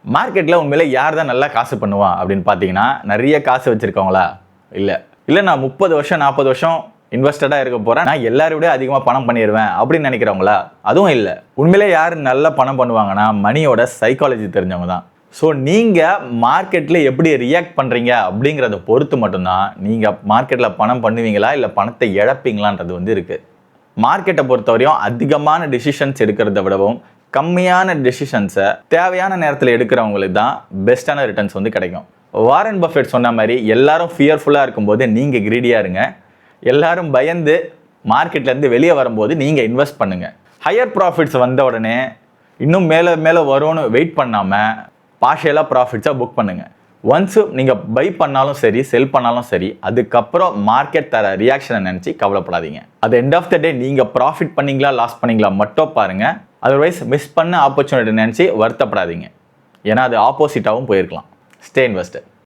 மார்க்கெட்டில் உண்மையிலே யார் தான் நல்லா காசு பண்ணுவான் அப்படின்னு பார்த்தீங்கன்னா, நிறைய காசு வச்சுருக்கவங்களா? இல்லை நான் 30 வருஷம் 40 வருஷம் இன்வெஸ்டடாக இருக்க போகிறேன், நான் எல்லாரும் விட அதிகமாக பணம் பண்ணிடுவேன் அப்படின்னு நினைக்கிறவங்களா? அதுவும் இல்லை. உண்மையிலே யார் நல்லா பணம் பண்ணுவாங்கன்னா, மணியோட சைக்காலஜி தெரிஞ்சவங்க தான். ஸோ நீங்கள் மார்க்கெட்டில் எப்படி ரியாக்ட் பண்ணுறீங்க அப்படிங்கிறத பொறுத்து மட்டும்தான் நீங்கள் மார்க்கெட்டில் பணம் பண்ணுவீங்களா இல்லை பணத்தை இழப்பீங்களான்றது இருக்குது. மார்க்கெட்டை பொறுத்தவரையும் அதிகமான டிசிஷன்ஸ் எடுக்கிறத விடவும் கம்மியான டெசிஷன்ஸை தேவையான நேரத்தில் எடுக்கிறவங்களுக்கு தான் பெஸ்ட்டான ரிட்டர்ன்ஸ் கிடைக்கும். வாரன் பஃபெட் சொன்ன மாதிரி எல்லாரும் ஃபியர்ஃபுல்லாக இருக்கும்போது நீங்கள் கிரீடியாக இருங்க, எல்லாரும் பயந்து மார்க்கெட்லேருந்து வெளியே வரும்போது நீங்கள் இன்வெஸ்ட் பண்ணுங்கள். ஹையர் ப்ராஃபிட்ஸ் வந்த உடனே இன்னும் மேலே மேலே வரும்னு வெயிட் பண்ணாமல் பார்ஷியலாக ப்ராஃபிட்ஸாக புக் பண்ணுங்கள். ஒன்ஸு நீங்கள் பை பண்ணாலும் சரி செல் பண்ணாலும் சரி, அதுக்கப்புறம் மார்க்கெட் தர ரியாக்ஷனை நினச்சி கவலைப்படாதீங்க. அது எண்ட் ஆஃப் த டே நீங்கள் ப்ராஃபிட் பண்ணிங்களா லாஸ் பண்ணிங்களா மட்டும் பாருங்கள். அதர்வைஸ் மிஸ் பண்ண ஆப்பர்ச்சுனிட்டி நினச்சி வருத்தப்படாதீங்க. ஏன்னா அது ஆப்போசிட்டாகவும் போயிருக்கலாம். Stay investor.